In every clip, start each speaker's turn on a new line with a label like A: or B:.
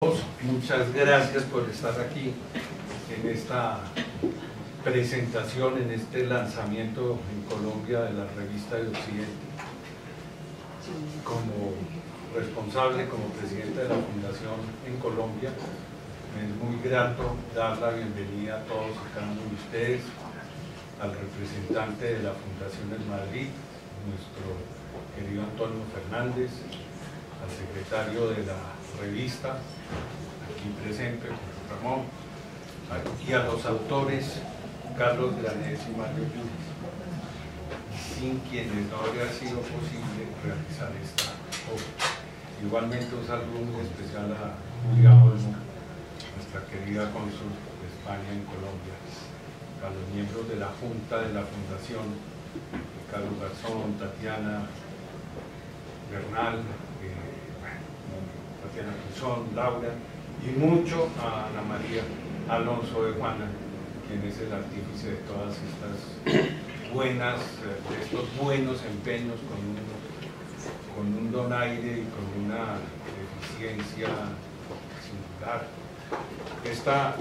A: Muchas gracias por estar aquí en esta presentación, en este lanzamiento en Colombia de la revista de Occidente. Como responsable, como presidente de la Fundación en Colombia, me es muy grato dar la bienvenida a todos y cada uno de ustedes, al representante de la Fundación en Madrid, nuestro querido Antonio Fernández, al secretario de la revista, aquí presente, Ramón, y a los autores Carlos Granés y Mario Yunes, sin quienes no habría sido posible realizar esta obra. Igualmente un saludo muy especial a Julia Olmo, nuestra querida cónsul de España en Colombia, a los miembros de la Junta de la Fundación, Carlos Garzón, Tatiana Bernal, Tatiana Cruzón, Laura, y mucho a Ana María Alonso de Juana, quien es el artífice de todas estas buenas, de estos buenos empeños con un donaire y con una eficiencia singular. Esta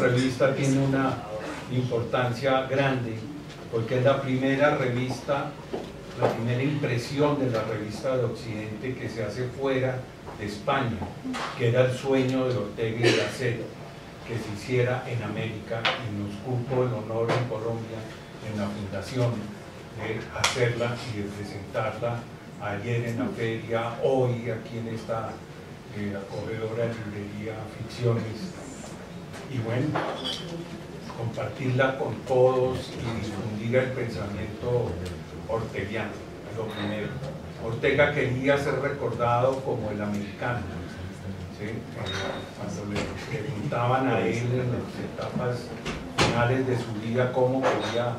A: revista tiene una importancia grande porque es la primera revista, la primera impresión de la revista de Occidente que se hace fuera de España, que era el sueño de Ortega y Gasset, que se hiciera en América, y nos cupo el honor en Colombia, en la Fundación, de hacerla y de presentarla ayer en la feria, hoy aquí en esta acogedora librería Ficciones, y bueno, compartirla con todos y difundir el pensamiento orteguiano, lo primero. Ortega quería ser recordado como el americano, ¿sí? Cuando le preguntaban a él en las etapas finales de su vida cómo quería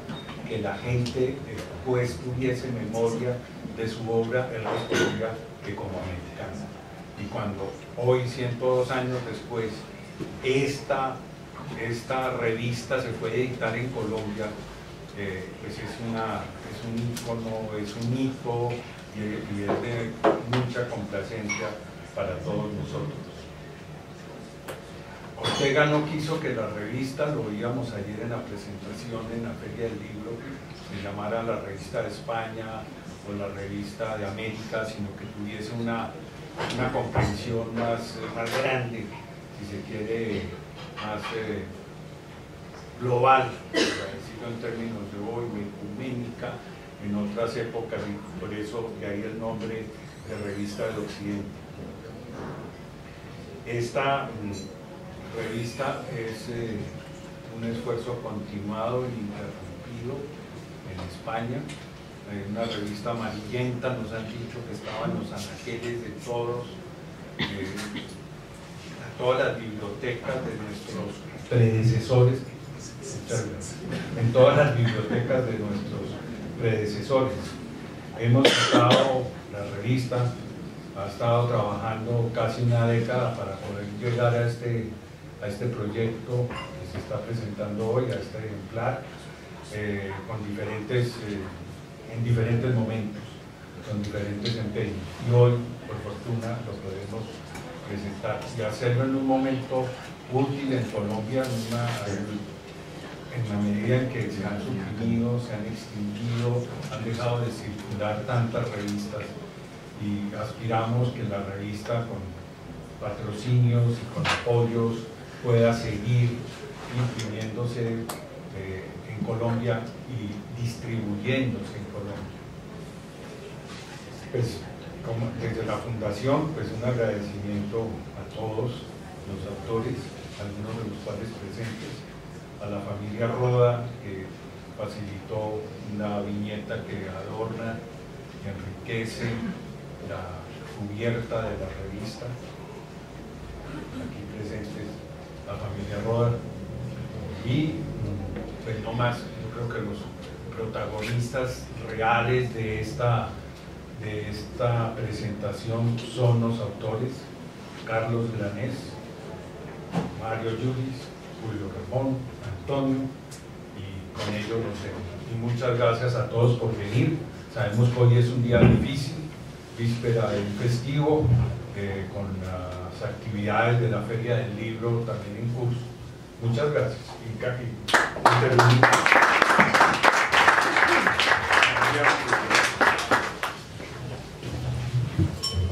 A: que la gente después tuviese memoria de su obra, él respondía que como americano. Y cuando hoy, 102 años después, esta revista se puede editar en Colombia, pues es un ícono, es un hito y es de mucha complacencia para todos nosotros. Ortega no quiso que la revista, lo oíamos ayer en la presentación en la Feria del Libro, se llamara la revista de España o la revista de América, sino que tuviese una comprensión más grande, si se quiere, más global, para decirlo en términos de hoy, ecuménica, en otras épocas, y por eso de ahí el nombre de Revista del Occidente. Esta revista es un esfuerzo continuado e ininterrumpido en España, una revista amarillenta, nos han dicho que estaba en los anaqueles de todas las bibliotecas de nuestros predecesores, en todas las bibliotecas de nuestros predecesores. Hemos estado, la revista ha estado trabajando casi una década para poder llegar a este proyecto que se está presentando hoy, a este ejemplar, en diferentes momentos, con diferentes empeños. Y hoy, por fortuna, lo podemos presentar y hacerlo en un momento útil en Colombia, en la medida en que se han suprimido, se han extinguido, han dejado de circular tantas revistas, y aspiramos que la revista con patrocinios y con apoyos pueda seguir imprimiéndose en Colombia y distribuyéndose en Colombia. Pues, como desde la Fundación, pues un agradecimiento a todos los autores, algunos de los cuales presentes, a la familia Roda, que facilitó la viñeta que adorna y enriquece la cubierta de la revista, aquí presentes la familia Roda, y pues no más, yo creo que los protagonistas reales de esta presentación son los autores Carlos Granés, Mario Yunes, Julio Ramón, Antonio, y con ellos los dejo. Y muchas gracias a todos por venir. Sabemos que hoy es un día difícil, víspera del festivo, con las actividades de la Feria del Libro también en curso. Muchas gracias.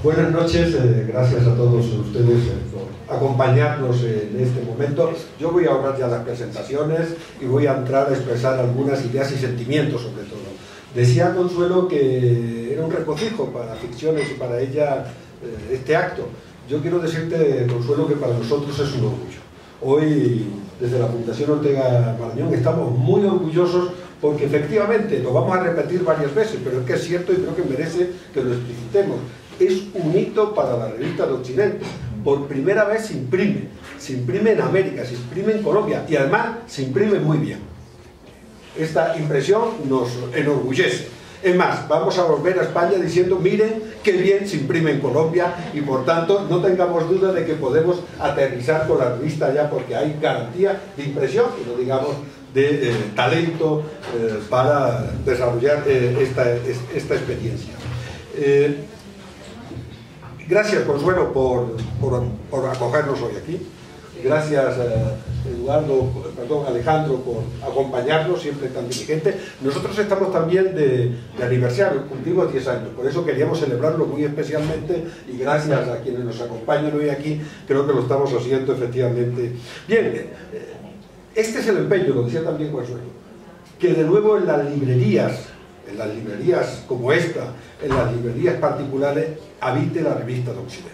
B: Buenas noches, gracias a todos ustedes por acompañarnos en este momento. Yo voy a ahorrar ya las presentaciones y voy a entrar a expresar algunas ideas y sentimientos sobre todo. Decía Consuelo que era un regocijo para Ficciones y para ella este acto. Yo quiero decirte, Consuelo, que para nosotros es un orgullo. Hoy, desde la Fundación Ortega Marañón, estamos muy orgullosos porque efectivamente lo vamos a repetir varias veces, pero es que es cierto y creo que merece que lo explicitemos. Es un hito para la revista de Occidente. Por primera vez se imprime en América, se imprime en Colombia y además se imprime muy bien. Esta impresión nos enorgullece. Es más, vamos a volver a España diciendo, miren qué bien se imprime en Colombia y por tanto no tengamos duda de que podemos aterrizar con la revista allá porque hay garantía de impresión, y no digamos de talento para desarrollar esta experiencia. Gracias, Consuelo, por acogernos hoy aquí. Gracias, Alejandro, por acompañarnos, siempre tan diligente. Nosotros estamos también de aniversario, cumplimos 10 años, por eso queríamos celebrarlo muy especialmente y gracias a quienes nos acompañan hoy aquí, creo que lo estamos haciendo efectivamente. Bien, este es el empeño, lo decía también Consuelo, que de nuevo en las librerías como esta, en las librerías particulares, habite la revista de Occidente.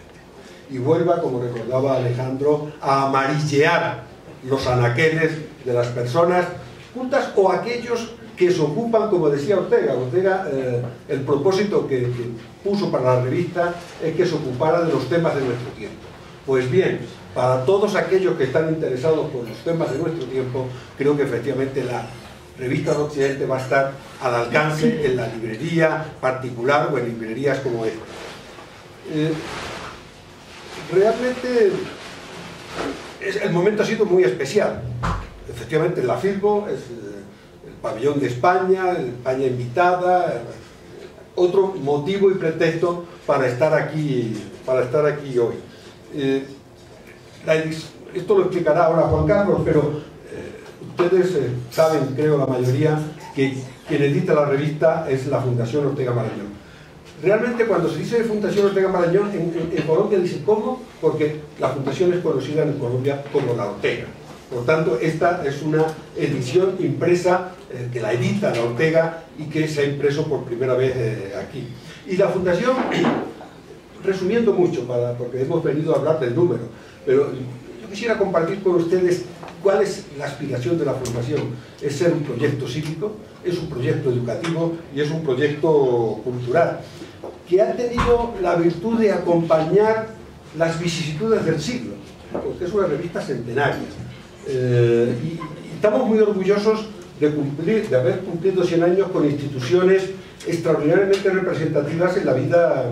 B: Y vuelva, como recordaba Alejandro, a amarillear los anaqueles de las personas cultas o aquellos que se ocupan, como decía Ortega. El propósito que puso para la revista es que se ocupara de los temas de nuestro tiempo. Pues bien, para todos aquellos que están interesados por los temas de nuestro tiempo, creo que efectivamente la revista de Occidente va a estar al alcance en la librería particular o en librerías como esta. Realmente el momento ha sido muy especial. Efectivamente, la FILBO es el pabellón de España, España invitada, otro motivo y pretexto para estar aquí hoy. Esto lo explicará ahora Juan Carlos, pero ustedes saben, creo la mayoría, que quien edita la revista es la Fundación Ortega Marañón. Realmente cuando se dice Fundación Ortega Marañón en Colombia dice ¿cómo? Porque la fundación es conocida en Colombia como la Ortega. Por tanto, esta es una edición impresa que la edita la Ortega y que se ha impreso por primera vez aquí. Y la fundación, resumiendo mucho, porque hemos venido a hablar del número, pero yo quisiera compartir con ustedes cuál es la aspiración de la fundación. Es ser un proyecto cívico, es un proyecto educativo y es un proyecto cultural, que ha tenido la virtud de acompañar las vicisitudes del siglo, porque es una revista centenaria. Y estamos muy orgullosos de haber cumplido 100 años con instituciones extraordinariamente representativas en la vida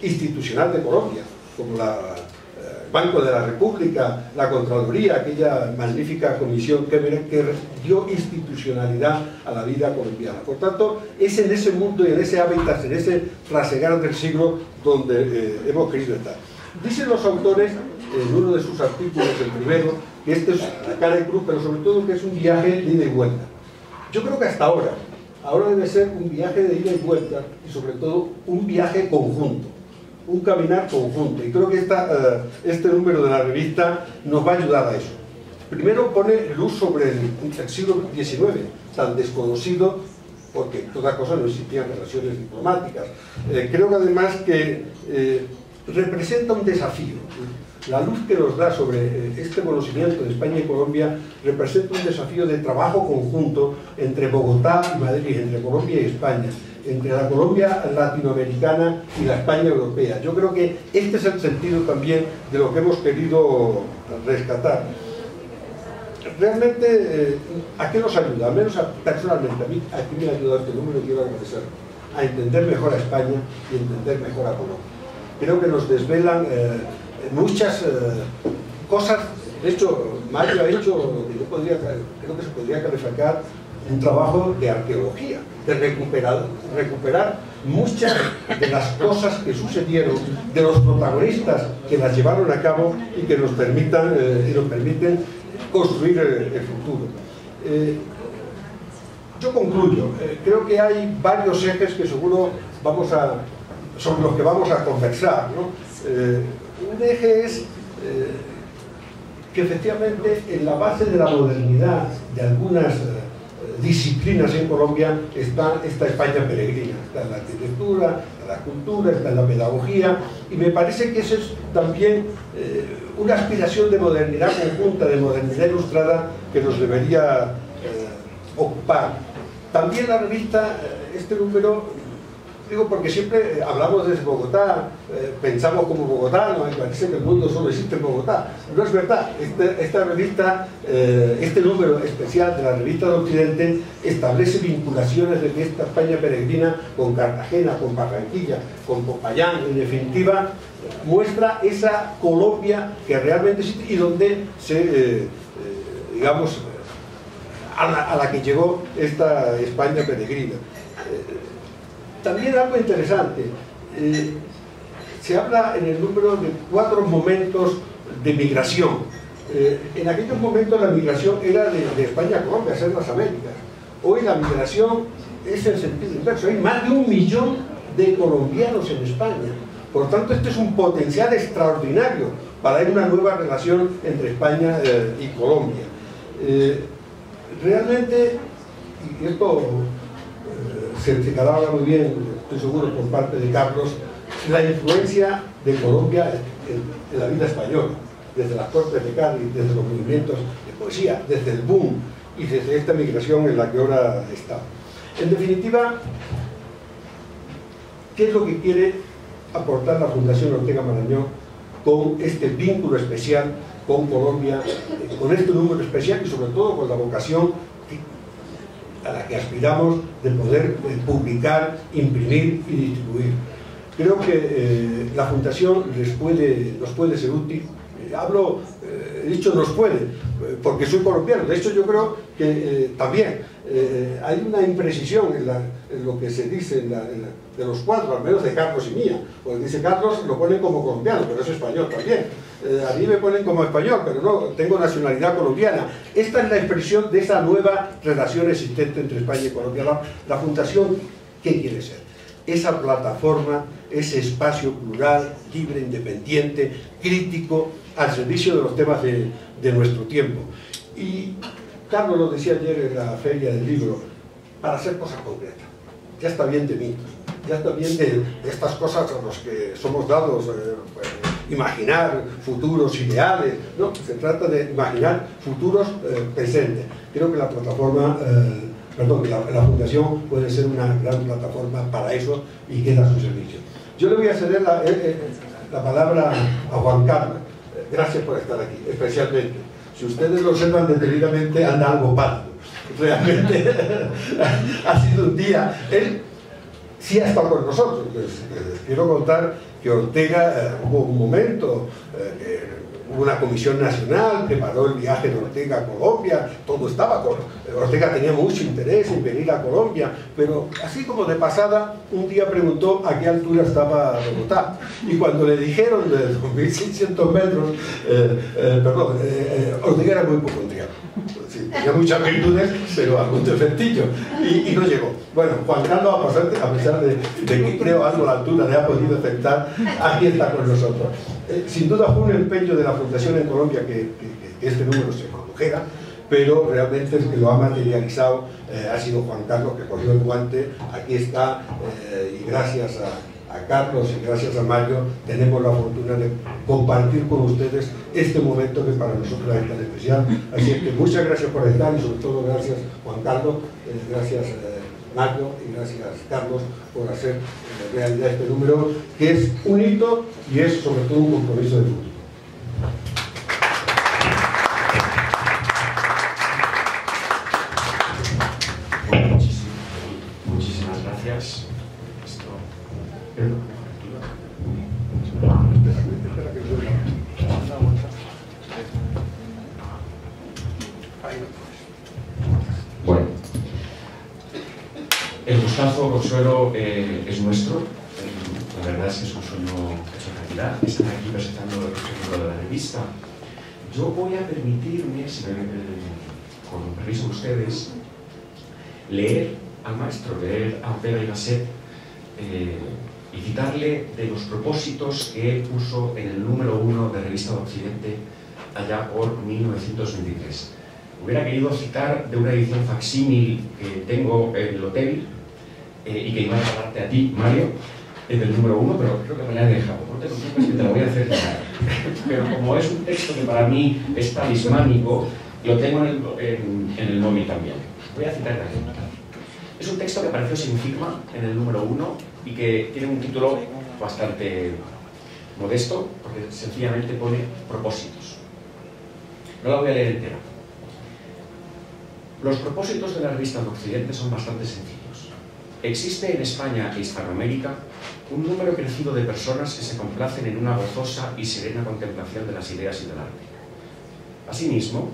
B: institucional de Colombia, como el Banco de la República, la Contraloría, aquella magnífica comisión que dio institucionalidad a la vida colombiana. Por tanto, es en ese mundo y en ese hábitat, en ese trasegar del siglo donde hemos querido estar. Dicen los autores, en uno de sus artículos, el primero, que este es la cara y cruz, pero sobre todo que es un viaje de ida y vuelta. Yo creo que hasta ahora debe ser un viaje de ida y vuelta y sobre todo un viaje conjunto, un caminar conjunto, y creo que este número de la revista nos va a ayudar a eso. Primero pone luz sobre el siglo XIX, tan desconocido, porque en todas cosas no existían relaciones diplomáticas. Creo que además que representa un desafío. La luz que nos da sobre este conocimiento de España y Colombia representa un desafío de trabajo conjunto entre Bogotá y Madrid, entre Colombia y España, entre la Colombia latinoamericana y la España europea. Yo creo que este es el sentido también de lo que hemos querido rescatar. Realmente, ¿a qué nos ayuda? Al menos personalmente, a mí me ha ayudado este número y quiero agradecerlo, a entender mejor a España y entender mejor a Colombia. Creo que nos desvelan muchas cosas. De hecho, Mario ha hecho lo que creo que se podría calificar un trabajo de arqueología, de recuperar muchas de las cosas que sucedieron, de los protagonistas que las llevaron a cabo y que nos permiten construir el futuro. Yo concluyo. Creo que hay varios ejes que seguro sobre los que vamos a conversar, ¿no? Un eje es que efectivamente en la base de la modernidad de algunas disciplinas en Colombia está esta España peregrina, está en la arquitectura, está en la cultura, está en la pedagogía, y me parece que eso es también una aspiración de modernidad conjunta, de modernidad ilustrada, que nos debería ocupar. También la revista, este número, digo porque siempre hablamos desde Bogotá, pensamos como bogotanos, y parece que el mundo solo existe en Bogotá. No es verdad. Esta revista, este número especial de la revista de Occidente, establece vinculaciones de esta España peregrina con Cartagena, con Barranquilla, con Popayán. En definitiva, muestra esa Colombia que realmente existe y donde digamos, a la que llegó esta España peregrina. También algo interesante, se habla en el número de 4 momentos de migración. En aquellos momentos la migración era de España a Colombia, a ser las Américas. Hoy la migración es en sentido inverso, hay más de 1 millón de colombianos en España. Por tanto, este es un potencial extraordinario para una nueva relación entre España y Colombia. Realmente, y esto se quedaba muy bien, estoy seguro, por parte de Carlos, la influencia de Colombia en la vida española, desde las Cortes de Cádiz, desde los movimientos de poesía, desde el boom y desde esta migración en la que ahora está. En definitiva, ¿qué es lo que quiere aportar la Fundación Ortega Marañón con este vínculo especial con Colombia, con este número especial y sobre todo con la vocación a la que aspiramos de poder publicar, imprimir y distribuir? Creo que la Fundación nos puede ser útil. He dicho nos puede, porque soy colombiano. De hecho, yo creo que también hay una imprecisión en lo que se dice de los 4, al menos de Carlos y mía. Pues dice Carlos, lo ponen como colombiano, pero es español también. A mí me ponen como español, pero no, tengo nacionalidad colombiana. Esta es la expresión de esa nueva relación existente entre España y Colombia. La Fundación, ¿qué quiere ser? Esa plataforma, ese espacio plural, libre, independiente, crítico, al servicio de los temas de nuestro tiempo. Y Carlos lo decía ayer en la Feria del Libro, para hacer cosas concretas. Ya está bien de mitos, ya está bien de estas cosas a las que somos dados, imaginar futuros ideales. No, se trata de imaginar futuros presentes. Creo que la plataforma, la Fundación puede ser una gran plataforma para eso y queda a su servicio. Yo le voy a ceder la palabra a Juan Carlos. Gracias por estar aquí, especialmente. Si ustedes lo observan detenidamente, anda algo pálido. Realmente ha sido un día. Él sí ha estado con nosotros. Quiero contar que Ortega, hubo un momento, hubo una comisión nacional, preparó el viaje de Ortega a Colombia, todo estaba con... Ortega tenía mucho interés en venir a Colombia, pero así como de pasada, un día preguntó a qué altura estaba Bogotá, y cuando le dijeron de 2.600 metros, Ortega era muy hipocondríaco. Sí, tenía muchas virtudes, pero algún defectillo, y no llegó. Bueno, Juan Carlos, a pesar de que creo algo a la altura le ha podido aceptar, aquí está con nosotros. Sin duda fue un empeño de la Fundación en Colombia que este número se produjera, pero realmente el que lo ha materializado ha sido Juan Carlos, que cogió el guante. Aquí está, y gracias a Carlos y gracias a Mario tenemos la fortuna de compartir con ustedes este momento que para nosotros es tan especial. Así que muchas gracias por estar y sobre todo gracias Juan Carlos, gracias Mario y gracias Carlos por hacer realidad este número, que es un hito y es sobre todo un compromiso de futuro.
C: Muchísimas gracias. Bueno, gustazo, Consuelo, es nuestro. La verdad es que es un sueño hecho realidad. Estar aquí presentando el libro de la revista. Yo voy a permitirme, si con permiso de ustedes, leer al maestro, leer a Ortega y Gasset y citarle de los propósitos que él puso en el número 1 de Revista de Occidente allá por 1923. Hubiera querido citar de una edición facsímil que tengo en el hotel y que iba a regalarte a ti, Mario, del número 1, pero creo que me la he dejado. No te preocupes que te la voy a hacer llegar. Pero como es un texto que para mí es talismánico, lo tengo en el móvil también. Voy a citar de aquí. Es un texto que apareció sin firma en el número 1 y que tiene un título bastante modesto, porque sencillamente pone propósitos. No la voy a leer entera. Los propósitos de la revista de Occidente son bastante sencillos. Existe en España e Hispanoamérica un número crecido de personas que se complacen en una gozosa y serena contemplación de las ideas y del arte. Asimismo,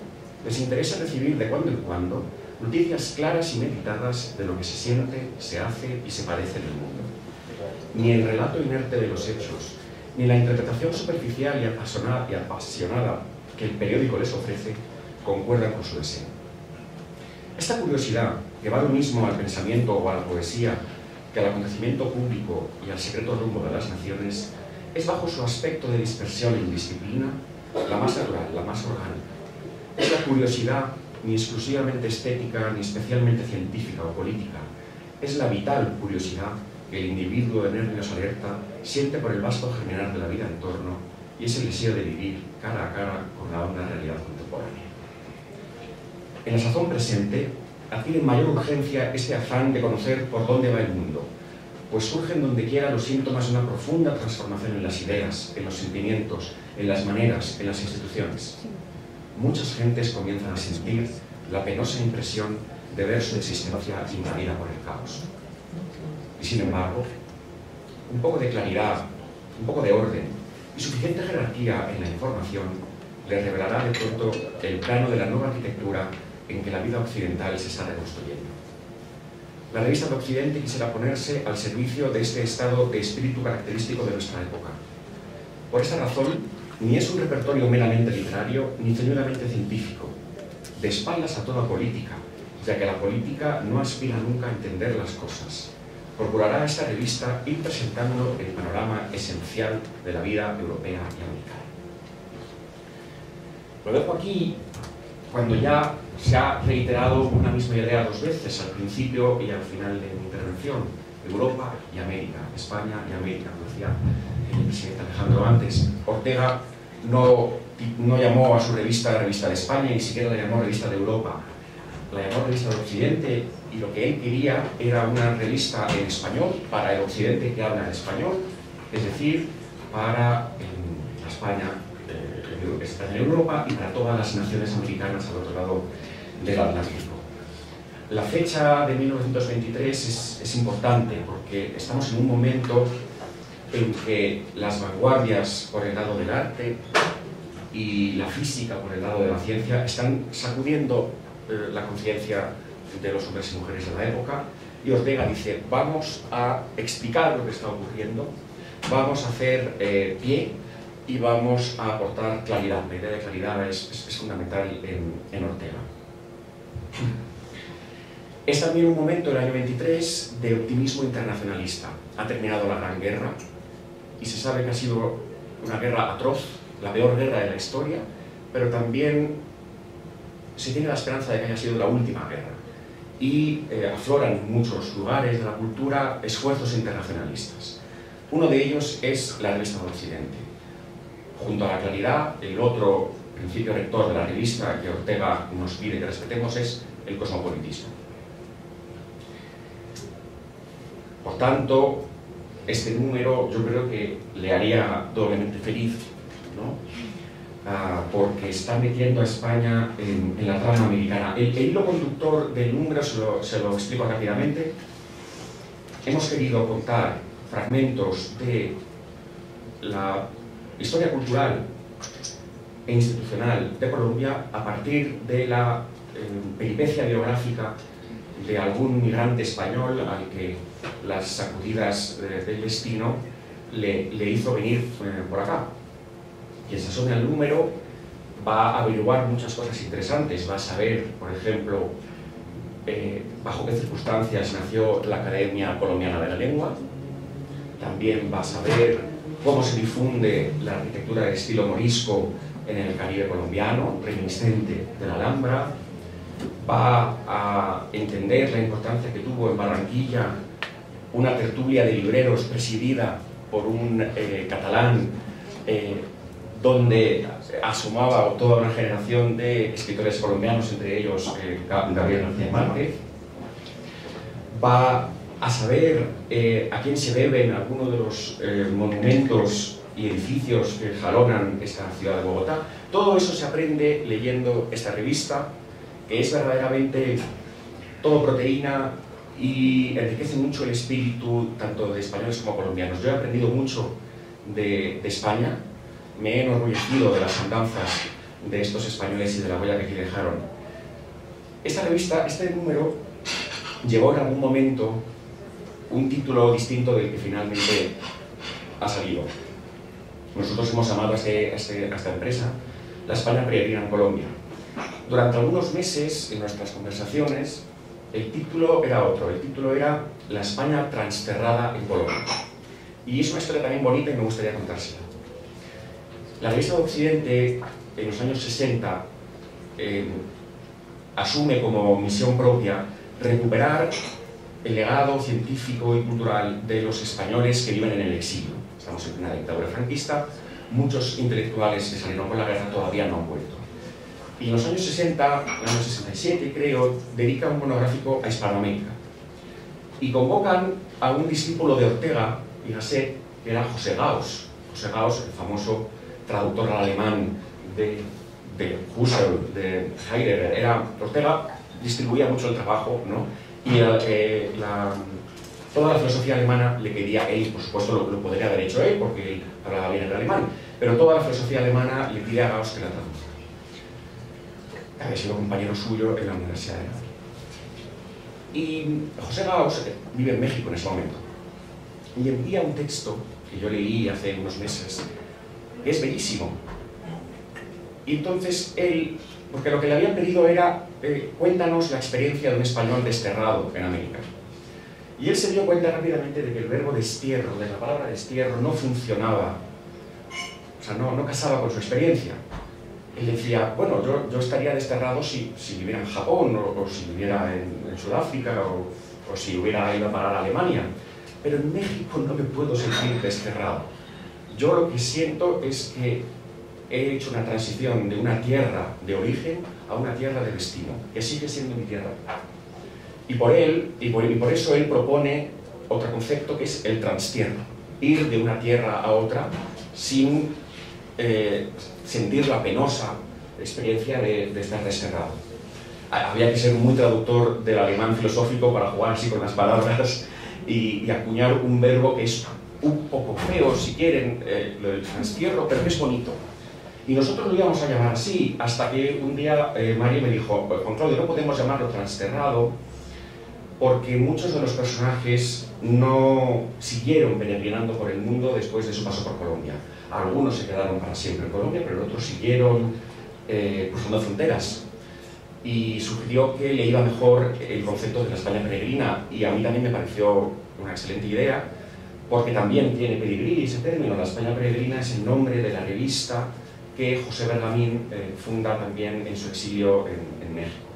C: les interesa recibir de cuando en cuando noticias claras y meditadas de lo que se siente, se hace y se padece en el mundo. Ni el relato inerte de los hechos, ni la interpretación superficial y apasionada que el periódico les ofrece concuerdan con su deseo. Esta curiosidad, que va lo mismo al pensamiento o a la poesía que al acontecimiento público y al secreto rumbo de las naciones, es bajo su aspecto de dispersión e indisciplina la más natural, la más orgánica. Es la curiosidad ni exclusivamente estética, ni especialmente científica o política. Es la vital curiosidad que el individuo de nervios alerta siente por el vasto germinar de la vida en torno y es el deseo de vivir cara a cara con la honda realidad contemporánea. En la sazón presente, adquiere mayor urgencia este afán de conocer por dónde va el mundo, pues surgen donde quiera los síntomas de una profunda transformación en las ideas, en los sentimientos, en las maneras, en las instituciones. Muchas gentes comienzan a sentir la penosa impresión de ver su existencia invadida por el caos. Y sin embargo, un poco de claridad, un poco de orden y suficiente jerarquía en la información le revelará de pronto el plano de la nueva arquitectura en que la vida occidental se está reconstruyendo. La revista de Occidente quisiera ponerse al servicio de este estado de espíritu característico de nuestra época. Por esa razón, ni es un repertorio meramente literario, ni ceñidamente científico, de espaldas a toda política, ya que la política no aspira nunca a entender las cosas. Procurará esta revista ir presentando el panorama esencial de la vida europea y americana. Lo dejo aquí cuando ya se ha reiterado una misma idea dos veces, al principio y al final de mi intervención: Europa y América, España y América, como decía el presidente Alejandro antes. Ortega no llamó a su revista Revista de España, ni siquiera la llamó Revista de Europa, la llamó Revista de Occidente, y lo que él quería era una revista en español para el Occidente que habla en español, es decir, para España, que está en Europa, y para todas las naciones americanas al otro lado del Atlántico. La fecha de 1923 es importante porque estamos en un momento en que las vanguardias por el lado del arte y la física por el lado de la ciencia están sacudiendo la conciencia de los hombres y mujeres de la época, y Ortega dice: vamos a explicar lo que está ocurriendo, vamos a hacer pie y vamos a aportar claridad. La idea de claridad es fundamental en Ortega. Es también un momento, el año 23, de optimismo internacionalista. Ha terminado la Gran Guerra y se sabe que ha sido una guerra atroz, la peor guerra de la historia, pero también se tiene la esperanza de que haya sido la última guerra. Y afloran en muchos lugares de la cultura esfuerzos internacionalistas. Uno de ellos es la Revista de Occidente. Junto a la claridad, el otro principio rector de la revista que Ortega nos pide que respetemos es el cosmopolitismo. Por tanto, este número yo creo que le haría doblemente feliz, ¿no? Porque está metiendo a España en la trama americana. El hilo conductor del número se lo explico rápidamente. Hemos querido contar fragmentos de la historia cultural e institucional de Colombia a partir de la peripecia biográfica de algún migrante español al que las sacudidas del destino le hizo venir por acá. Quien se asome al número va a averiguar muchas cosas interesantes, va a saber, por ejemplo, bajo qué circunstancias nació la Academia Colombiana de la Lengua, también va a saber cómo se difunde la arquitectura de estilo morisco en el Caribe colombiano, reminiscente de la Alhambra, va a entender la importancia que tuvo en Barranquilla una tertulia de libreros presidida por un catalán, donde asomaba toda una generación de escritores colombianos, entre ellos Gabriel García Márquez. Va a saber a quién se deben algunos de los monumentos y edificios que jalonan esta ciudad de Bogotá. Todo eso se aprende leyendo esta revista, que es verdaderamente todo proteína y enriquece mucho el espíritu tanto de españoles como colombianos. Yo he aprendido mucho de España, me he enorgullecido de las andanzas de estos españoles y de la huella que aquí dejaron. Esta revista, este número, llevó en algún momento un título distinto del que finalmente ha salido. Nosotros hemos llamado a esta empresa la España peregrina en Colombia. Durante algunos meses, en nuestras conversaciones, el título era otro. El título era La España transterrada en Colombia. Y es una historia también bonita y me gustaría contársela. La revista de Occidente, en los años 60, asume como misión propia recuperar el legado científico y cultural de los españoles que viven en el exilio. Estamos en una dictadura franquista, muchos intelectuales que salieron con la guerra todavía no han vuelto. Y en los años 60, en los años 67 creo, dedica un monográfico a Hispanoamérica. Y convocan a un discípulo de Ortega y Gasset, que era José Gauss. José Gauss, el famoso traductor al alemán de Husserl, de Heidegger. Ortega distribuía mucho el trabajo, ¿no? Y toda la filosofía alemana le quería él, por supuesto lo podría haber hecho él, porque él hablaba bien el alemán, pero toda la filosofía alemana le pide a Gauss que la traduzca. Había sido compañero suyo en la Universidad de Madrid. Y José Gauss vive en México en ese momento, y envía un texto que yo leí hace unos meses, que es bellísimo. Y entonces él, porque lo que le habían pedido era cuéntanos la experiencia de un español desterrado en América. Y él se dio cuenta rápidamente de que el verbo destierro, de la palabra destierro, no funcionaba, o sea, no casaba con su experiencia. Él decía, bueno, yo estaría desterrado si viviera en Japón, o si viviera en Sudáfrica, o si hubiera ido a parar a Alemania. Pero en México no me puedo sentir desterrado. Yo lo que siento es que he hecho una transición de una tierra de origen a una tierra de destino, que sigue siendo mi tierra. Y por eso él propone otro concepto que es el transtierro. Ir de una tierra a otra sin sentir la penosa experiencia de estar desterrado. Había que ser muy traductor del alemán filosófico para jugar así con las palabras y acuñar un verbo que es un poco feo, si quieren, lo del transtierro, pero que es bonito. Y nosotros lo íbamos a llamar así, hasta que un día María me dijo, Juan Claudio, no podemos llamarlo transterrado, porque muchos de los personajes no siguieron peregrinando por el mundo después de su paso por Colombia. Algunos se quedaron para siempre en Colombia, pero otros siguieron cruzando fronteras. Y sugirió que le iba mejor el concepto de la España peregrina, y a mí también me pareció una excelente idea, porque también tiene pedigrí ese término. La España peregrina es el nombre de la revista que José Bergamín funda también en su exilio en México.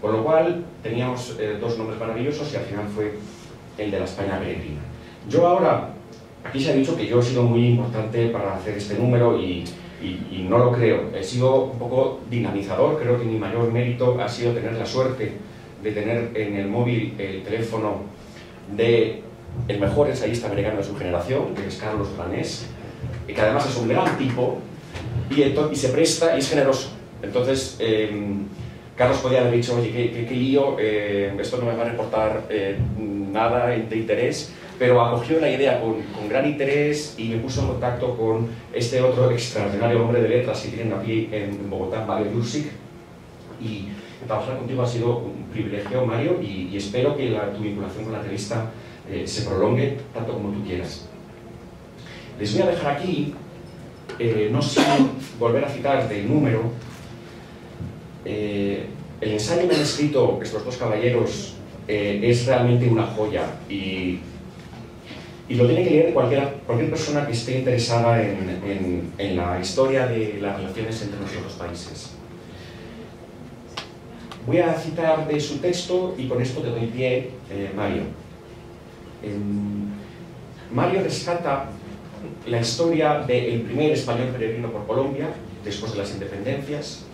C: Con lo cual teníamos dos nombres maravillosos y al final fue el de la España peregrina. Yo ahora, aquí se ha dicho que yo he sido muy importante para hacer este número y no lo creo. He sido un poco dinamizador. Creo que mi mayor mérito ha sido tener la suerte de tener en el móvil el teléfono de el mejor ensayista americano de su generación, que es Carlos Granés, que además es un gran tipo y se presta y es generoso. Entonces, Carlos podía haber dicho, oye, qué lío, esto no me va a reportar nada de interés, pero acogió la idea con gran interés y me puso en contacto con este otro extraordinario hombre de letras que tienen aquí en Bogotá, Mario Yursic, Trabajar contigo ha sido un privilegio, Mario, y espero que tu vinculación con la revista se prolongue tanto como tú quieras. Les voy a dejar aquí, no sin volver a citar del número, el ensayo que han escrito estos dos caballeros es realmente una joya y lo tiene que leer cualquier persona que esté interesada en la historia de las relaciones entre nuestros dos países. Voy a citar de su texto y con esto te doy pie, Mario. Mario rescata la historia del primer español peregrino por Colombia, después de las independencias,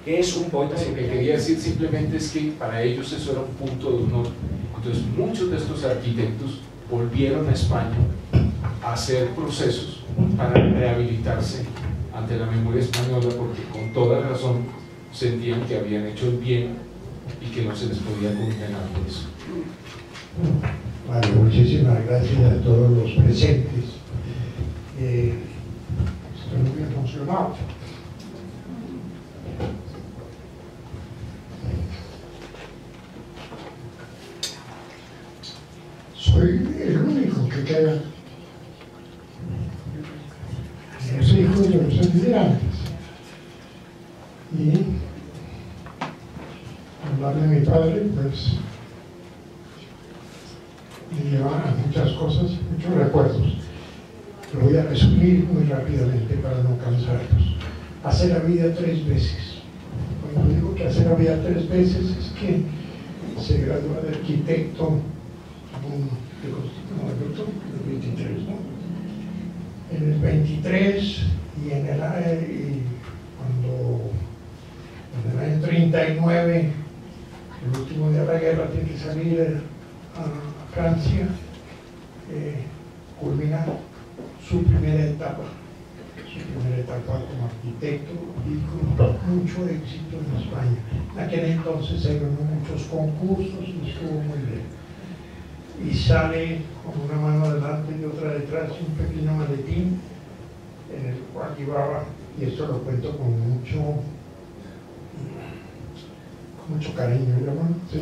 C: que es un poeta...
D: Lo que quería decir simplemente es que para ellos eso era un punto de honor. Entonces muchos de estos arquitectos volvieron a España a hacer procesos para rehabilitarse ante la memoria española, porque con toda razón sentían que habían hecho el bien y que no se les podía condenar por eso.
E: Vale, muchísimas gracias a todos los presentes. Estoy muy emocionado. Soy el único que queda los hijos de los emigrantes. Y hablar de mi padre, pues me lleva a muchas cosas, muchos recuerdos. Lo voy a resumir muy rápidamente para no cansarlos. Hacer la vida 3 veces. Cuando digo que hacer la vida 3 veces es que se gradúa de arquitecto el 23, ¿no? En el 23 y en el año 39, el último día de la guerra, tiene que salir a Francia, culminar su primera etapa como arquitecto y con mucho éxito en España. En aquel entonces se ganó muchos concursos y estuvo muy bien. Y sale con una mano adelante y otra detrás, un pequeño maletín en el cual llevaba, y esto lo cuento con mucho cariño, ¿no? ¿Sí?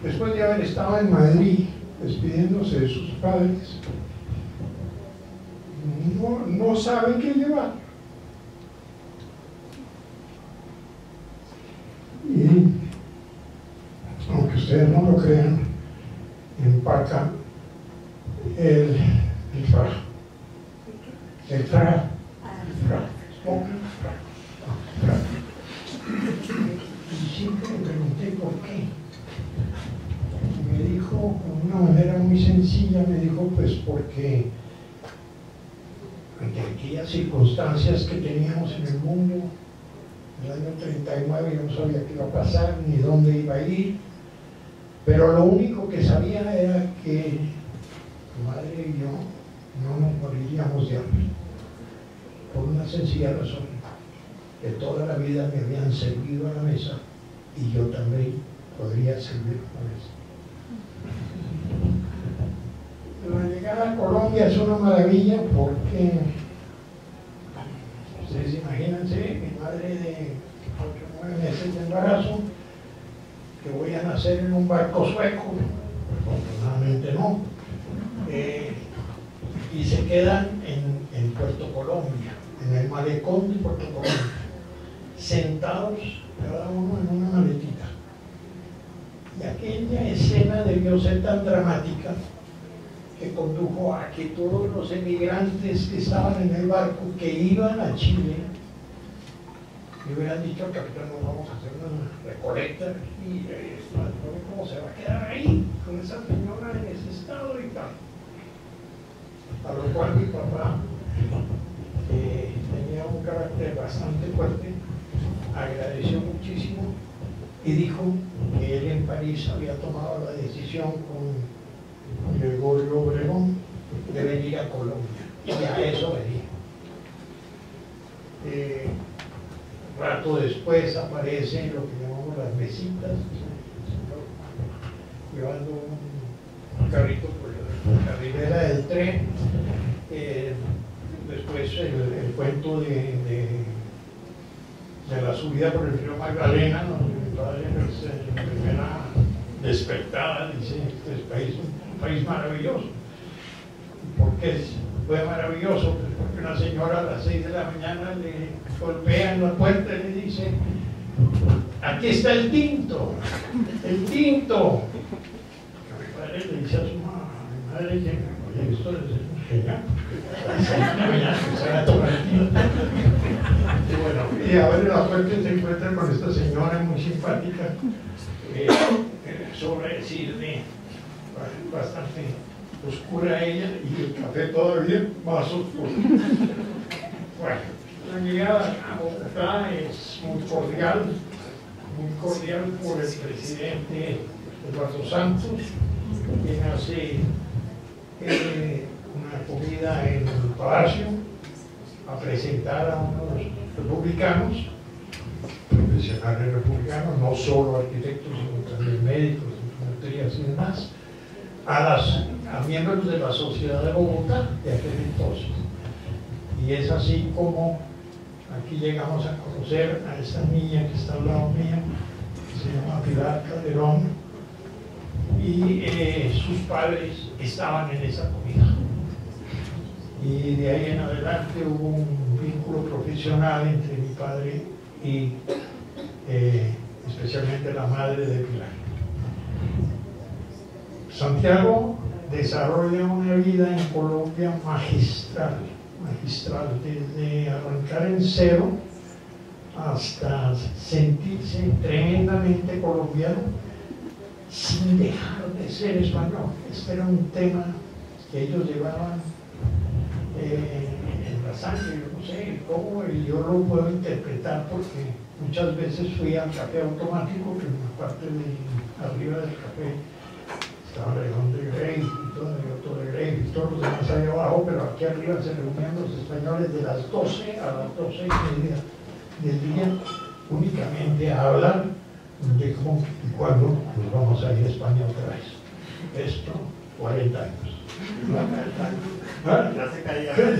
E: Después de haber estado en Madrid despidiéndose de sus padres, no saben qué llevar. Y aunque ustedes no lo crean, empaca el frac. Y siempre me pregunté por qué. Y me dijo, con una manera muy sencilla, me dijo, pues porque ante aquellas circunstancias que teníamos en el mundo, en el año 39 yo no sabía qué iba a pasar, ni dónde iba a ir, pero lo único que sabía era que mi madre y yo no nos moriríamos de hambre, por una sencilla razón, que toda la vida me habían servido a la mesa y yo también podría servir a la mesa. La llegada a Colombia es una maravilla porque, ustedes imagínense, mi madre de 8 o 9 meses de embarazo, que voy a nacer en un barco sueco, afortunadamente no, y se quedan en Puerto Colombia, en el malecón de Puerto Colombia, sentados cada uno en una maletita. Y aquella escena debió ser tan dramática que condujo a que todos los emigrantes que estaban en el barco, que iban a Chile, le hubieran dicho al capitán, no vamos a hacer una recolecta y ¿cómo se va a quedar ahí con esa señora en ese estado y tal? A lo cual mi papá tenía un carácter bastante fuerte, agradeció muchísimo y dijo que él en París había tomado la decisión con Gregorio Obregón de venir a Colombia, y a eso venía. Rato después aparece lo que llamamos las mesitas, llevando un carrito por la carrilera del tren. Después el cuento de de la subida por el río Magdalena, donde mi padre, pues, en la primera despertada, dice: este es un país maravilloso. ¿Por qué fue maravilloso? Pues porque una señora a las 6 de la mañana le golpea en la puerta y le dice: aquí está el tinto, el tinto. Que mi padre le dice a su madre: oye, esto es genial. A las 6 de la mañana se va a tomar el tinto. Y bueno, y abre la puerta y se encuentra con esta señora muy simpática, sobre decirle, bastante oscura ella, y el café todavía más oscuro. Bueno, la llegada a Bogotá es muy cordial por el presidente Eduardo Santos, quien hace una comida en el Palacio a presentar a unos republicanos, profesionales republicanos, no solo arquitectos, sino también médicos, ingenierías y demás, a miembros de la sociedad de Bogotá de aquel entonces. Y es así como aquí llegamos a conocer a esta niña que está al lado mío, que se llama Pilar Calderón, y sus padres estaban en esa comida. Y de ahí en adelante hubo un vínculo profesional entre mi padre y especialmente la madre de Pilar. Santiago desarrolla una vida en Colombia magistral, desde arrancar en cero hasta sentirse tremendamente colombiano sin dejar de ser español. Este era un tema que ellos llevaban en la sangre, yo no sé cómo, y yo lo puedo interpretar porque muchas veces fui al café automático, que en la parte de arriba del café estaba León de Grey y todo el otro de Grey y todos los demás ahí abajo, pero aquí arriba se reunían los españoles de las 12 a las 12:30 del día únicamente a hablar de cómo y cuándo nos vamos a ir a España otra vez. Esto, 40 años.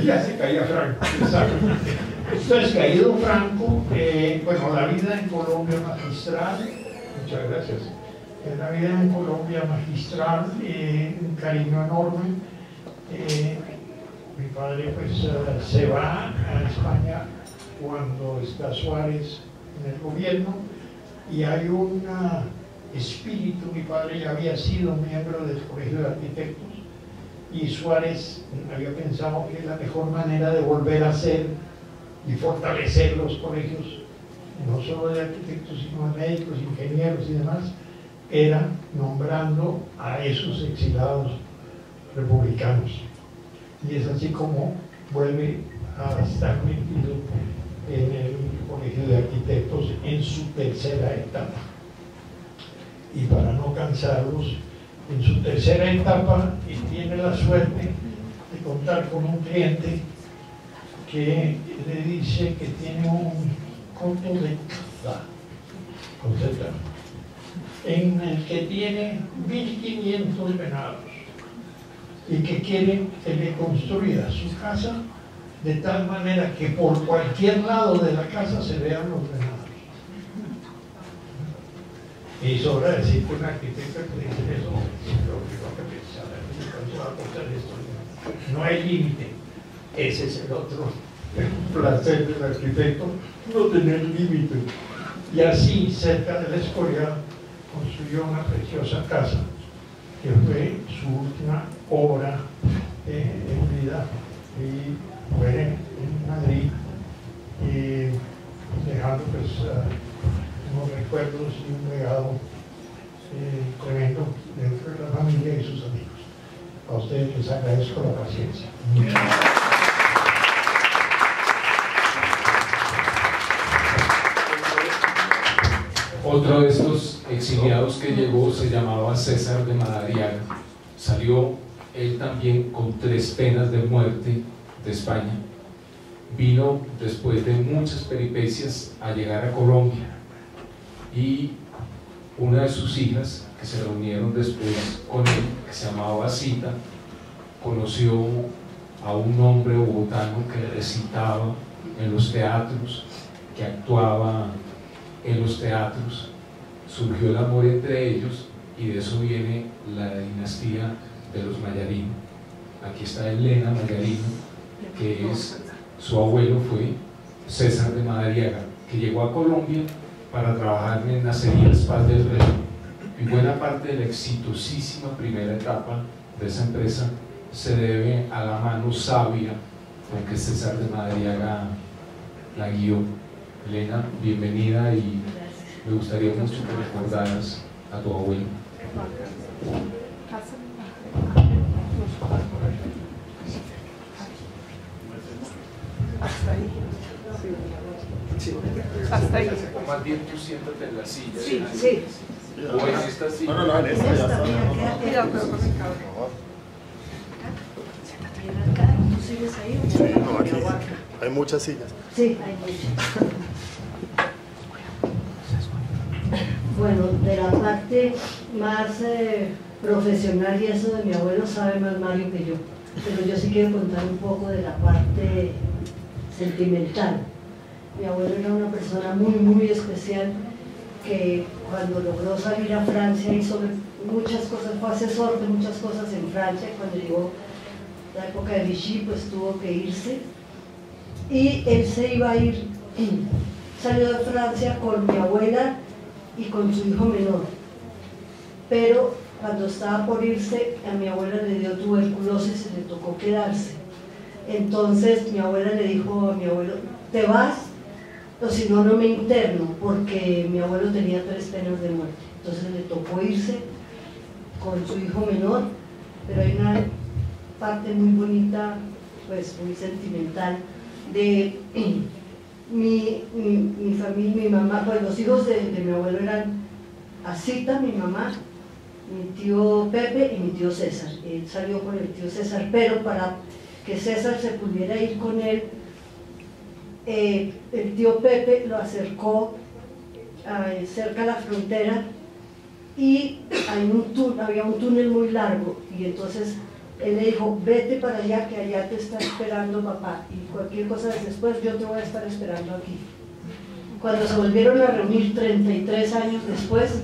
E: Ya se caía Franco, exactamente. Entonces, caído Franco, bueno, la vida en Colombia magistral, muchas gracias. La vida en Colombia magistral, un cariño enorme. Mi padre pues se va a España cuando está Suárez en el gobierno y hay un espíritu. Mi padre ya había sido miembro del Colegio de Arquitectos y Suárez había pensado que la mejor manera de volver a ser y fortalecer los colegios, no solo de arquitectos, sino de médicos, ingenieros y demás, era nombrando a esos exilados republicanos. Y es así como vuelve a estar metido en el Colegio de Arquitectos en su tercera etapa. Y para no cansarlos, en su tercera etapa tiene la suerte de contar con un cliente que le dice que tiene un coto de caza, en el que tiene 1500 venados y que quiere que le construya su casa de tal manera que por cualquier lado de la casa se vean los venados. Y sobra decir que un arquitecto que dice eso, no hay límite. Ese es el otro placer del arquitecto, no tener límite. Y así, cerca de la Escorial, construyó una preciosa casa que fue su última obra en vida, y muere en Madrid, dejando pues unos recuerdos y un legado tremendo dentro de la familia y sus amigos. A ustedes les agradezco la paciencia.
D: Otro de estos exiliados que llegó se llamaba César de Madariaga. Salió él también con 3 penas de muerte de España. Vino después de muchas peripecias a llegar a Colombia, y una de sus hijas, que se reunieron después con él, que se llamaba Cita, conoció a un hombre bogotano que recitaba en los teatros, que actuaba en los teatros, surgió el amor entre ellos y de eso viene la dinastía de los Mallarino. Aquí está Elena Mallarino, que es, su abuelo fue César de Madariaga, que llegó a Colombia para trabajar en Nacerías Paz del Rey, y buena parte de la exitosísima primera etapa de esa empresa se debe a la mano sabia con que César de Madariaga la guió. Elena, bienvenida, y me gustaría mucho que recordaras a tu abuelo.
F: Hasta ahí. Hasta ahí.
D: O más bien tú siéntate en la silla.
F: Sí, sí.
D: O en esta silla.
G: No, en esta ya está.
F: Cuidado, pero con el cable.
H: ¿Tú sigues ahí?
G: Sí, no, aquí hay muchas sillas.
H: Sí, hay muchas. Bueno, de la parte más profesional y eso de mi abuelo sabe más Mario que yo, pero yo sí quiero contar un poco de la parte sentimental. Mi abuelo era una persona muy especial que cuando logró salir a Francia hizo muchas cosas, fue asesor de muchas cosas en Francia. Cuando llegó la época de Vichy, pues tuvo que irse y él se iba a ir, salió de Francia con mi abuela y con su hijo menor, pero cuando estaba por irse a mi abuela le dio tuberculosis y le tocó quedarse. Entonces mi abuela le dijo a mi abuelo: te vas o si no, no me interno, porque mi abuelo tenía 3 penas de muerte. Entonces le tocó irse con su hijo menor, pero hay una parte muy bonita, pues muy sentimental de mi familia, mi mamá. Pues los hijos de mi abuelo eran Asita, mi mamá, mi tío Pepe y mi tío César. Él salió con el tío César, pero para que César se pudiera ir con él, el tío Pepe lo acercó cerca de la frontera y había un túnel muy largo, y entonces él le dijo: vete para allá, que allá te está esperando papá, y cualquier cosa después yo te voy a estar esperando aquí. Cuando se volvieron a reunir 33 años después,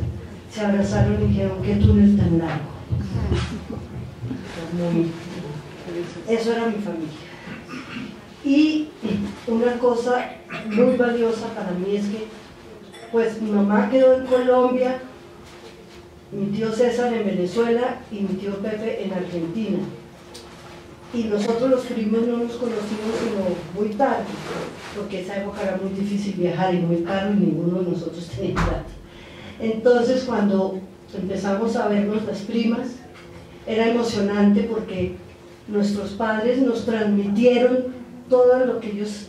H: se abrazaron y dijeron: qué túnel tan largo. Eso era mi familia. Y una cosa muy valiosa para mí es que, pues, mi mamá quedó en Colombia, mi tío César en Venezuela y mi tío Pepe en Argentina. Y nosotros los primos no nos conocimos sino muy tarde, porque esa época era muy difícil viajar y muy caro y ninguno de nosotros tenía plata. Entonces, cuando empezamos a vernos las primas, era emocionante porque nuestros padres nos transmitieron todo lo que ellos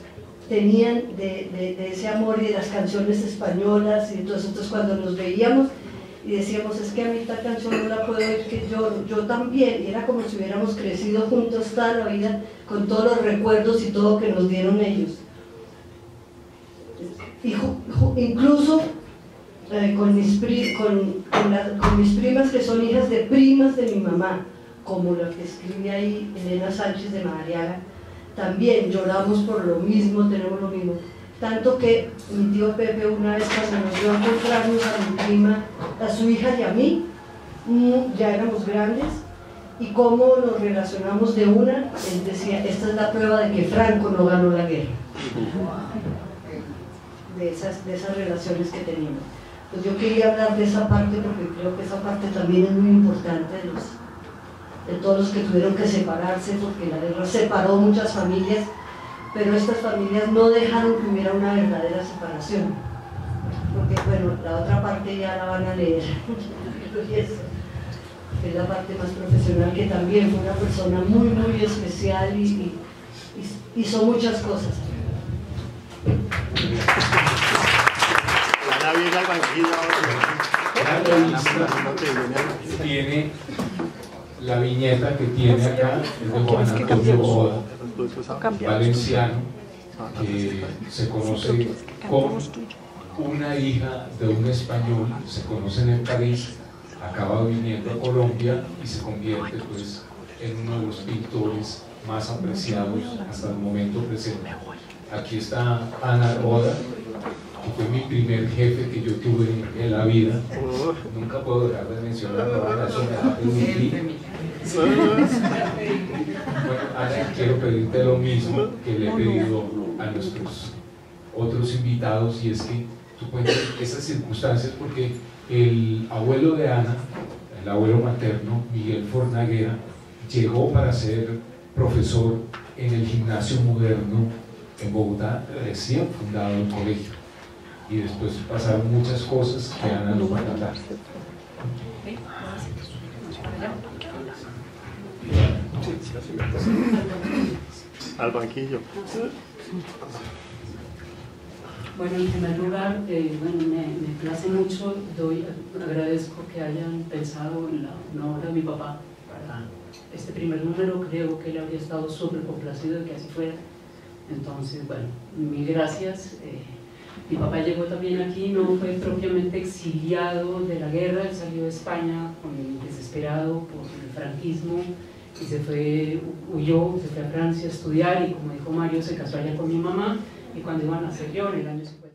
H: tenían de ese amor y de las canciones españolas, y entonces cuando nos veíamos y decíamos: es que a mí esta canción no la puedo oír, que yo también, y era como si hubiéramos crecido juntos toda la vida con todos los recuerdos y todo que nos dieron ellos. Y incluso con mis primas, que son hijas de primas de mi mamá, como la que escribe ahí Elena Sánchez de Madariaga, también lloramos por lo mismo, tenemos lo mismo. Tanto que mi tío Pepe, una vez cuando nos dio a encontrarnos a mi prima, a su hija y a mí, ya éramos grandes, y cómo nos relacionamos de una, él decía: esta es la prueba de que Franco no ganó la guerra. De esas relaciones que teníamos. Pues yo quería hablar de esa parte porque creo que esa parte también es muy importante de todos los que tuvieron que separarse, porque la guerra separó muchas familias, pero estas familias no dejaron que hubiera una verdadera separación, porque bueno, la otra parte ya la van a leer que es la parte más profesional, que también fue una persona muy especial y hizo muchas cosas.
D: Tiene la viñeta que tiene acá, es de Juan Antonio Boda, valenciano, que se conoce con una hija de un español, se conocen en París, acaba viniendo a Colombia y se convierte pues en uno de los pintores más apreciados hasta el momento presente. Aquí está Ana Boda, fue mi primer jefe que yo tuve en la vida. Nunca puedo dejar de mencionarlo, Ana, eso me da Bueno, Ana, quiero pedirte lo mismo que le he pedido a nuestros otros invitados, y es que tú cuentes esas circunstancias, porque el abuelo de Ana, el abuelo materno, Miguel Fornaguera, llegó para ser profesor en el Gimnasio Moderno en Bogotá, recién fundado el colegio, y después pasaron muchas cosas que Ana nos va a contar.
G: Al banquillo.
F: Bueno, en primer lugar, me place mucho, agradezco que hayan pensado en la obra de mi papá para este primer número. Creo que él habría estado súper complacido de que así fuera. Entonces, bueno, mil gracias. Mi papá llegó también aquí, no fue propiamente exiliado de la guerra, él salió de España desesperado por el franquismo y huyó, se fue a Francia a estudiar, y como dijo Mario, se casó allá con mi mamá, y cuando iban a nacer yo en el año 50